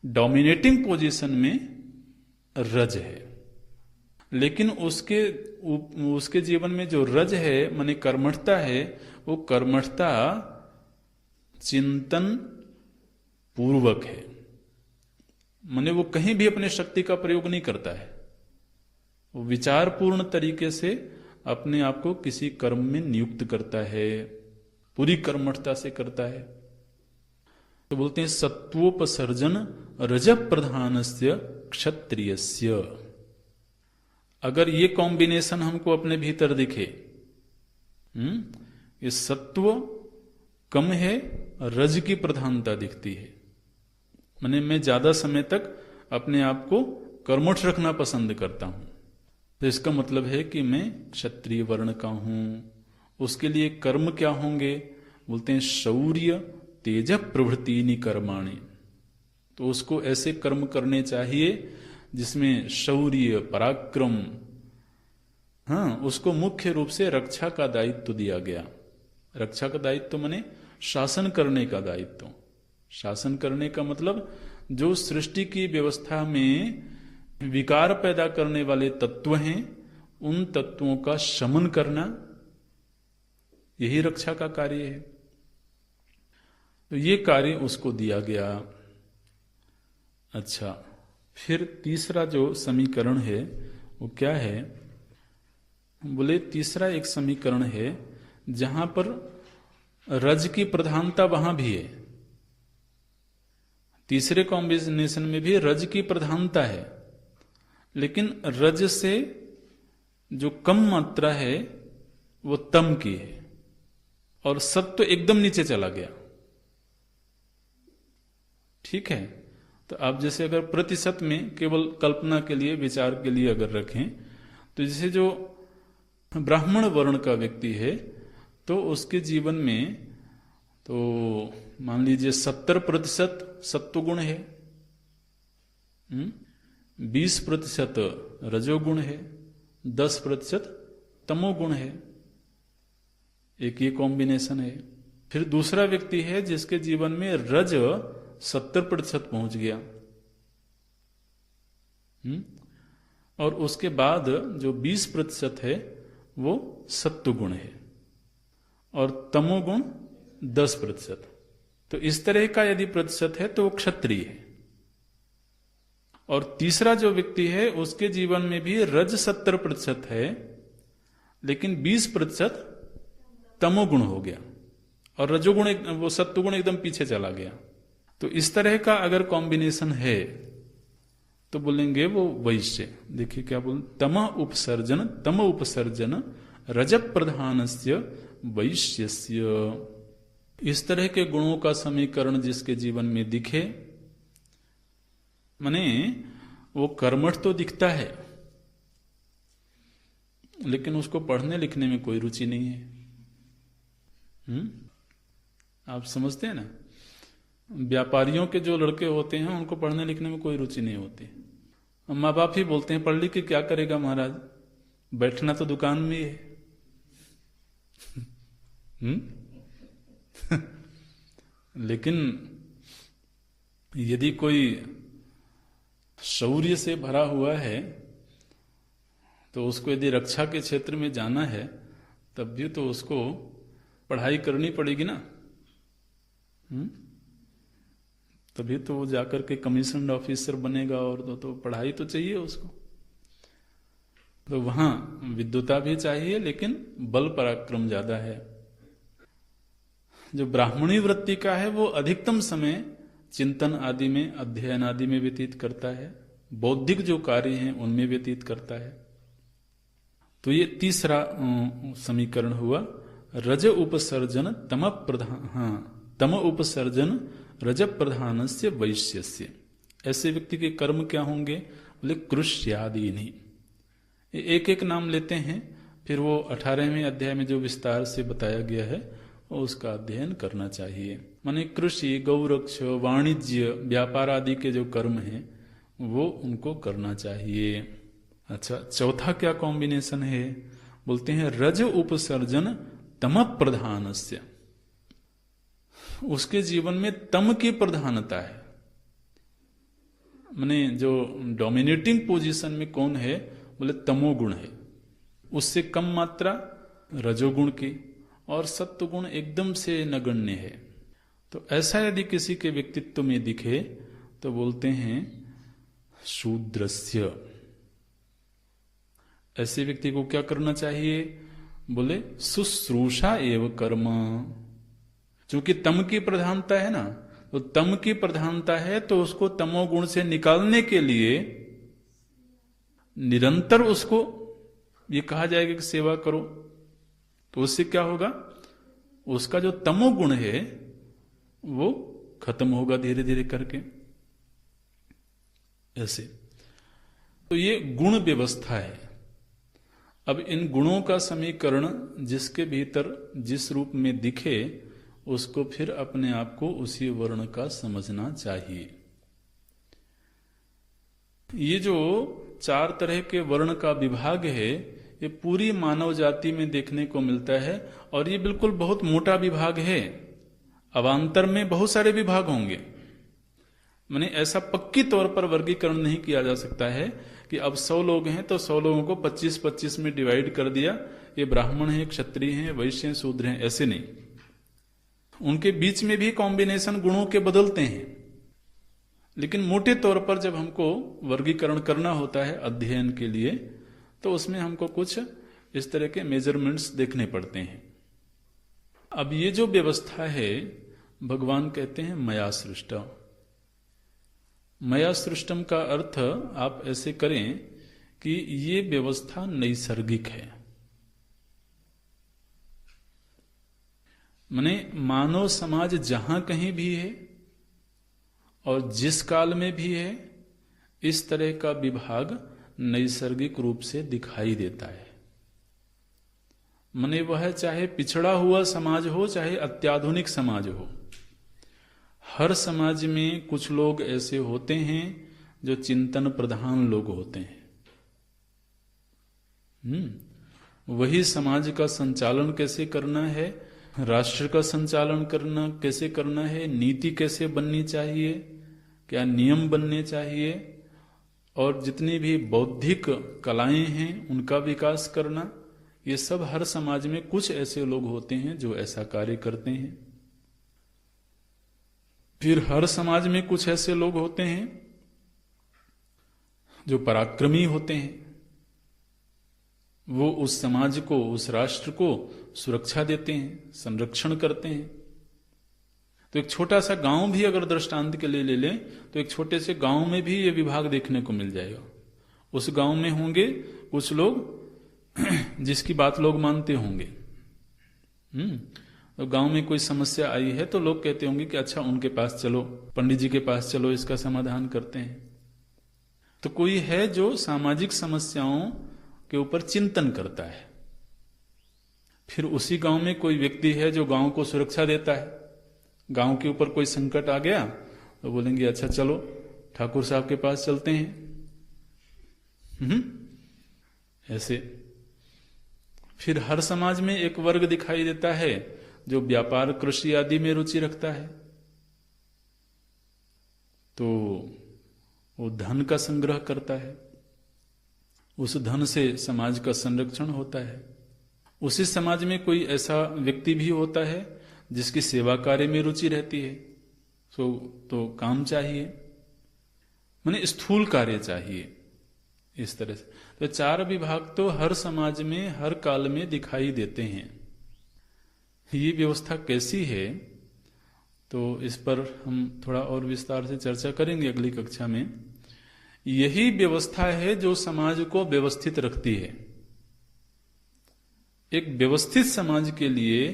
डोमिनेटिंग पोजीशन में रज है। लेकिन उसके जीवन में जो रज है माने कर्मठता है, वो कर्मठता चिंतन पूर्वक है, माने वो कहीं भी अपने शक्ति का प्रयोग नहीं करता है, वो विचारपूर्ण तरीके से अपने आप को किसी कर्म में नियुक्त करता है, पूरी कर्मठता से करता है। तो बोलते हैं सत्वोपसर्जन रज प्रधानस्य क्षत्रियस्य। अगर ये कॉम्बिनेशन हमको अपने भीतर दिखे, ये सत्व कम है, रज की प्रधानता दिखती है, माने मैं ज्यादा समय तक अपने आप को कर्मठ रखना पसंद करता हूं, तो इसका मतलब है कि मैं क्षत्रिय वर्ण का हूं। उसके लिए कर्म क्या होंगे? बोलते हैं शौर्य तेज प्रभृति कर्माणि। तो उसको ऐसे कर्म करने चाहिए जिसमें शौर्य पराक्रम, उसको मुख्य रूप से रक्षा का दायित्व दिया गया। रक्षा का दायित्व माने शासन करने का दायित्व। शासन करने का मतलब जो सृष्टि की व्यवस्था में विकार पैदा करने वाले तत्व हैं, उन तत्वों का शमन करना, यही रक्षा का कार्य है। तो ये कार्य उसको दिया गया। अच्छा, फिर तीसरा जो समीकरण है वो क्या है? बोले तीसरा एक समीकरण है जहां पर रज की प्रधानता वहां भी है। तीसरे कॉम्बिनेशन में भी रज की प्रधानता है, लेकिन रज से जो कम मात्रा है वो तम की है, और सत्व तो एकदम नीचे चला गया। ठीक है, तो आप जैसे अगर प्रतिशत में केवल कल्पना के लिए, विचार के लिए अगर रखें, तो जैसे जो ब्राह्मण वर्ण का व्यक्ति है तो उसके जीवन में तो मान लीजिए 70% सत्वगुण है, 20% रजोगुण है, 10% तमोगुण है। एक ये कॉम्बिनेशन है। फिर दूसरा व्यक्ति है जिसके जीवन में रज 70% पहुंच गया, और उसके बाद जो 20% है वो सत्वगुण है, और तमोगुण 10%। तो इस तरह का यदि प्रतिशत है तो वो क्षत्रिय है। और तीसरा जो व्यक्ति है उसके जीवन में भी रज 70% है, लेकिन 20% तमोगुण हो गया, और रजोगुण वो सत्वगुण एकदम पीछे चला गया। तो इस तरह का अगर कॉम्बिनेशन है तो बोलेंगे वो वैश्य। देखिए क्या बोल, तम उपसर्जन रज प्रधानस्य वैश्यस्य। इस तरह के गुणों का समीकरण जिसके जीवन में दिखे, माने वो कर्मठ तो दिखता है लेकिन उसको पढ़ने लिखने में कोई रुचि नहीं है। आप समझते हैं ना, व्यापारियों के जो लड़के होते हैं उनको पढ़ने लिखने में कोई रुचि नहीं होती। माँ बाप ही बोलते हैं पढ़ लिख के क्या करेगा महाराज, बैठना तो दुकान में ही है। लेकिन यदि कोई शौर्य से भरा हुआ है तो उसको यदि रक्षा के क्षेत्र में जाना है तब भी तो उसको पढ़ाई करनी पड़ेगी ना। तभी तो वो जाकर के कमीशन्ड ऑफिसर बनेगा, और तो पढ़ाई तो चाहिए उसको। तो वहां विद्वता भी चाहिए, लेकिन बल पराक्रम ज्यादा है। जो ब्राह्मणी वृत्ति का है वो अधिकतम समय चिंतन आदि में, अध्ययन आदि में व्यतीत करता है, बौद्धिक जो कार्य हैं उनमें व्यतीत करता है। तो ये तीसरा समीकरण हुआ, रज उपसर्जन तम उपसर्जन रज प्रधानस्य वैश्यस्य। ऐसे व्यक्ति के कर्म क्या होंगे? बोले कृष्यादीनि। एक एक नाम लेते हैं, फिर वो 18वें अध्याय में जो विस्तार से बताया गया है उसका अध्ययन करना चाहिए। माने कृषि, गौरक्ष, वाणिज्य, व्यापार आदि के जो कर्म हैं वो उनको करना चाहिए। अच्छा, चौथा क्या कॉम्बिनेशन है? बोलते हैं रज उपसर्जन तम प्रधानस्य। उसके जीवन में तम की प्रधानता है, माने जो डोमिनेटिंग पोजीशन में कौन है? बोले तमोगुण है, उससे कम मात्रा रजोगुण की, और सत्वगुण एकदम से नगण्य है। तो ऐसा यदि किसी के व्यक्तित्व में दिखे तो बोलते हैं शूद्रस्य। ऐसे व्यक्ति को क्या करना चाहिए? बोले शुश्रूषा एवं कर्म। चूंकि तम की प्रधानता है ना, तो तम की प्रधानता है तो उसको तमोगुण से निकालने के लिए निरंतर उसको ये कहा जाएगा कि सेवा करो। तो उससे क्या होगा? उसका जो तमोगुण है वो खत्म होगा धीरे धीरे करके। ऐसे तो ये गुण व्यवस्था है। अब इन गुणों का समीकरण जिसके भीतर जिस रूप में दिखे उसको फिर अपने आप को उसी वर्ण का समझना चाहिए। ये जो 4 तरह के वर्ण का विभाग है, ये पूरी मानव जाति में देखने को मिलता है। और ये बिल्कुल बहुत मोटा विभाग है। अवान्तर में बहुत सारे विभाग होंगे। माने ऐसा पक्की तौर पर वर्गीकरण नहीं किया जा सकता है कि अब 100 लोग हैं तो 100 लोगों को 25-25 में डिवाइड कर दिया, ये ब्राह्मण हैं, क्षत्रिय हैं, वैश्य हैं, शूद्र हैं, ऐसे नहीं। उनके बीच में भी कॉम्बिनेशन गुणों के बदलते हैं। लेकिन मोटे तौर पर जब हमको वर्गीकरण करना होता है अध्ययन के लिए, तो उसमें हमको कुछ इस तरह के मेजरमेंट्स देखने पड़ते हैं। अब ये जो व्यवस्था है, भगवान कहते हैं मया सृष्टा। मया सृष्टम का अर्थ आप ऐसे करें कि ये व्यवस्था नैसर्गिक है। माने मानव समाज जहां कहीं भी है और जिस काल में भी है, इस तरह का विभाग नैसर्गिक रूप से दिखाई देता है। माने वह चाहे पिछड़ा हुआ समाज हो, चाहे अत्याधुनिक समाज हो, हर समाज में कुछ लोग ऐसे होते हैं जो चिंतन प्रधान लोग होते हैं। वही समाज का संचालन कैसे करना है, राष्ट्र का संचालन करना कैसे करना है, नीति कैसे बननी चाहिए, क्या नियम बनने चाहिए, और जितनी भी बौद्धिक कलाएं हैं उनका विकास करना, ये सब हर समाज में कुछ ऐसे लोग होते हैं जो ऐसा कार्य करते हैं। फिर हर समाज में कुछ ऐसे लोग होते हैं जो पराक्रमी होते हैं। वो उस समाज को, उस राष्ट्र को सुरक्षा देते हैं, संरक्षण करते हैं। तो एक छोटा सा गांव भी अगर दृष्टांत के लिए ले लें, तो एक छोटे से गांव में भी ये विभाग देखने को मिल जाएगा। उस गांव में होंगे कुछ लोग जिसकी बात लोग मानते होंगे। तो गांव में कोई समस्या आई है तो लोग कहते होंगे कि अच्छा उनके पास चलो, पंडित जी के पास चलो, इसका समाधान करते हैं। तो कोई है जो सामाजिक समस्याओं के ऊपर चिंतन करता है। फिर उसी गांव में कोई व्यक्ति है जो गांव को सुरक्षा देता है। गांव के ऊपर कोई संकट आ गया तो बोलेंगे अच्छा चलो ठाकुर साहब के पास चलते हैं। ऐसे फिर हर समाज में एक वर्ग दिखाई देता है जो व्यापार, कृषि आदि में रुचि रखता है, तो वो धन का संग्रह करता है, उस धन से समाज का संरक्षण होता है। उसी समाज में कोई ऐसा व्यक्ति भी होता है जिसकी सेवा कार्य में रुचि रहती है, तो काम चाहिए, माने स्थूल कार्य चाहिए। इस तरह से तो 4 विभाग तो हर समाज में हर काल में दिखाई देते हैं। ये व्यवस्था कैसी है, तो इस पर हम थोड़ा और विस्तार से चर्चा करेंगे अगली कक्षा में। यही व्यवस्था है जो समाज को व्यवस्थित रखती है। एक व्यवस्थित समाज के लिए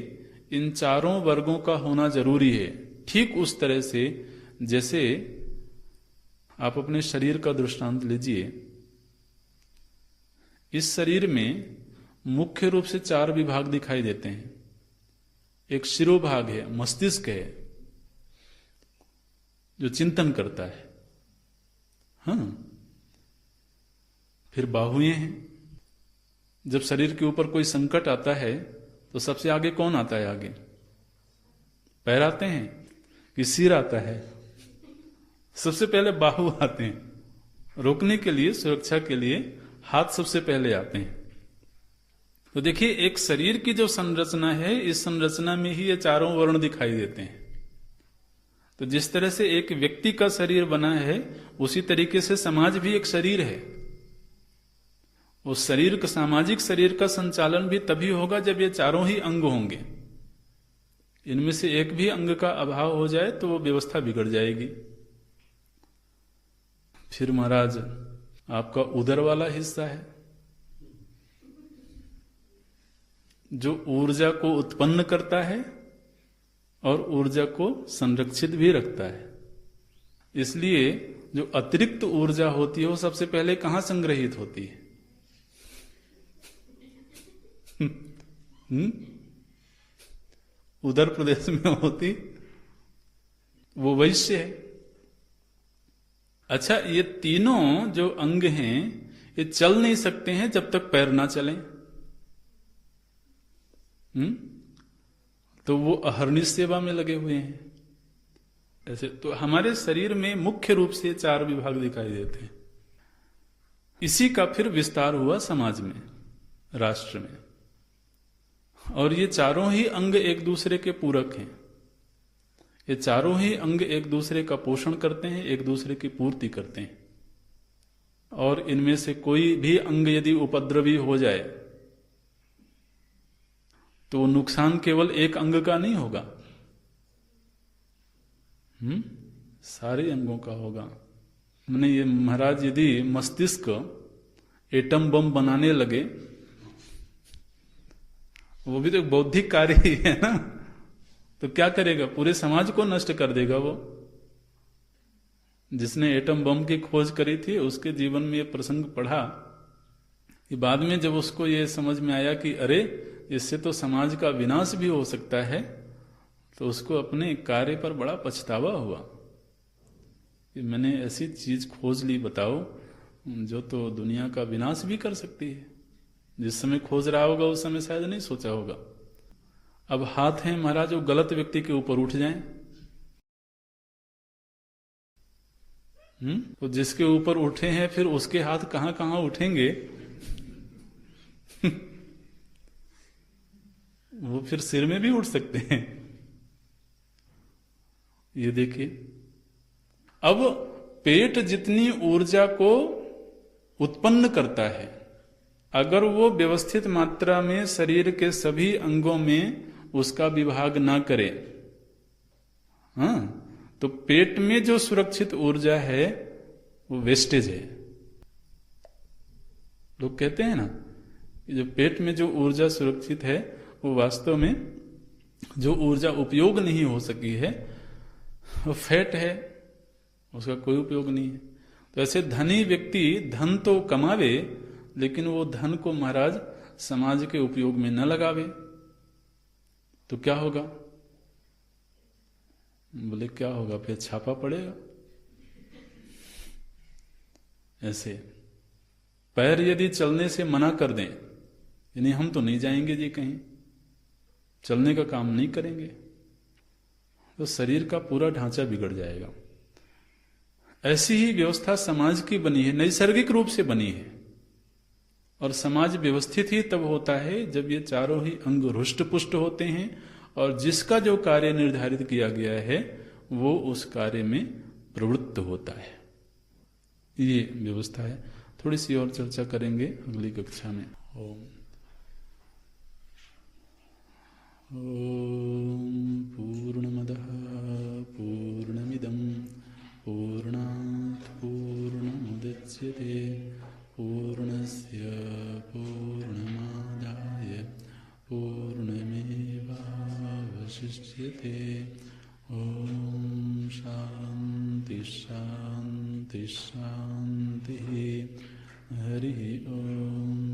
इन 4 वर्गों का होना जरूरी है। ठीक उस तरह से जैसे आप अपने शरीर का दृष्टांत लीजिए। इस शरीर में मुख्य रूप से 4 विभाग दिखाई देते हैं। एक शिरोभाग है, मस्तिष्क है, जो चिंतन करता है। फिर बाहुएं हैं। जब शरीर के ऊपर कोई संकट आता है तो सबसे आगे कौन आता है? आगे पैर आते हैं कि सिर आता है? सबसे पहले बाहु आते हैं। रोकने के लिए, सुरक्षा के लिए हाथ सबसे पहले आते हैं। तो देखिए, एक शरीर की जो संरचना है, इस संरचना में ही ये 4 वर्ण दिखाई देते हैं। तो जिस तरह से एक व्यक्ति का शरीर बना है, उसी तरीके से समाज भी एक शरीर है। उस शरीर का, सामाजिक शरीर का संचालन भी तभी होगा जब ये 4 ही अंग होंगे। इनमें से एक भी अंग का अभाव हो जाए तो वो व्यवस्था बिगड़ जाएगी। फिर महाराज, आपका उदर वाला हिस्सा है जो ऊर्जा को उत्पन्न करता है और ऊर्जा को संरक्षित भी रखता है। इसलिए जो अतिरिक्त ऊर्जा होती है वो सबसे पहले कहां संग्रहित होती है? उदर प्रदेश में होती, वो वैश्य है। अच्छा, ये तीनों जो अंग हैं ये चल नहीं सकते हैं जब तक पैर ना चलें। तो वो अहर्निश सेवा में लगे हुए हैं। ऐसे तो हमारे शरीर में मुख्य रूप से 4 विभाग दिखाई देते हैं। इसी का फिर विस्तार हुआ समाज में, राष्ट्र में, और ये चारों ही अंग एक दूसरे के पूरक हैं। ये चारों ही अंग एक दूसरे का पोषण करते हैं, एक दूसरे की पूर्ति करते हैं। और इनमें से कोई भी अंग यदि उपद्रवी हो जाए तो नुकसान केवल एक अंग का नहीं होगा, सारे अंगों का होगा। मैंने ये महाराज यदि मस्तिष्क एटम बम बनाने लगे, वो भी तो एक बौद्धिक कार्य ही है ना, तो क्या करेगा? पूरे समाज को नष्ट कर देगा वो। जिसने एटम बम की खोज करी थी उसके जीवन में ये प्रसंग पढ़ा कि बाद में जब उसको ये समझ में आया कि अरे इससे तो समाज का विनाश भी हो सकता है, तो उसको अपने कार्य पर बड़ा पछतावा हुआ कि मैंने ऐसी चीज खोज ली, बताओ, जो तो दुनिया का विनाश भी कर सकती है। जिस समय खोज रहा होगा उस समय शायद नहीं सोचा होगा। अब हाथ है महाराज वो गलत व्यक्ति के ऊपर उठ जाएं, तो जिसके ऊपर उठे हैं फिर उसके हाथ कहां कहां उठेंगे वो फिर सिर में भी उठ सकते हैं। ये देखिए, अब पेट जितनी ऊर्जा को उत्पन्न करता है, अगर वो व्यवस्थित मात्रा में शरीर के सभी अंगों में उसका विभाग ना करे, तो पेट में जो सुरक्षित ऊर्जा है वो वेस्टेज है। लोग कहते हैं ना कि जो पेट में जो ऊर्जा सुरक्षित है वो वास्तव में जो ऊर्जा उपयोग नहीं हो सकी है वो फैट है, उसका कोई उपयोग नहीं है। तो ऐसे धनी व्यक्ति धन तो कमावे लेकिन वो धन को महाराज समाज के उपयोग में न लगावे तो क्या होगा? बोले क्या होगा? फिर छापा पड़ेगा। ऐसे पैर यदि चलने से मना कर दें, यानी हम तो नहीं जाएंगे जी कहीं, चलने का काम नहीं करेंगे, तो शरीर का पूरा ढांचा बिगड़ जाएगा। ऐसी ही व्यवस्था समाज की बनी है, नैसर्गिक रूप से बनी है। और समाज व्यवस्थित ही तब होता है जब ये चारों ही अंग रुष्ट पुष्ट होते हैं और जिसका जो कार्य निर्धारित किया गया है वो उस कार्य में प्रवृत्त होता है। ये व्यवस्था है। थोड़ी सी और चर्चा करेंगे अगली कक्षा में। ओम पूर्णमदः पूर्णमिदं पूर्णात् पूर्णमुदच्यते पूर्णस्य पूर्णमादाय पूर्णमेवावशिष्यते। ओम शांति शांति शांति। हरि ओम।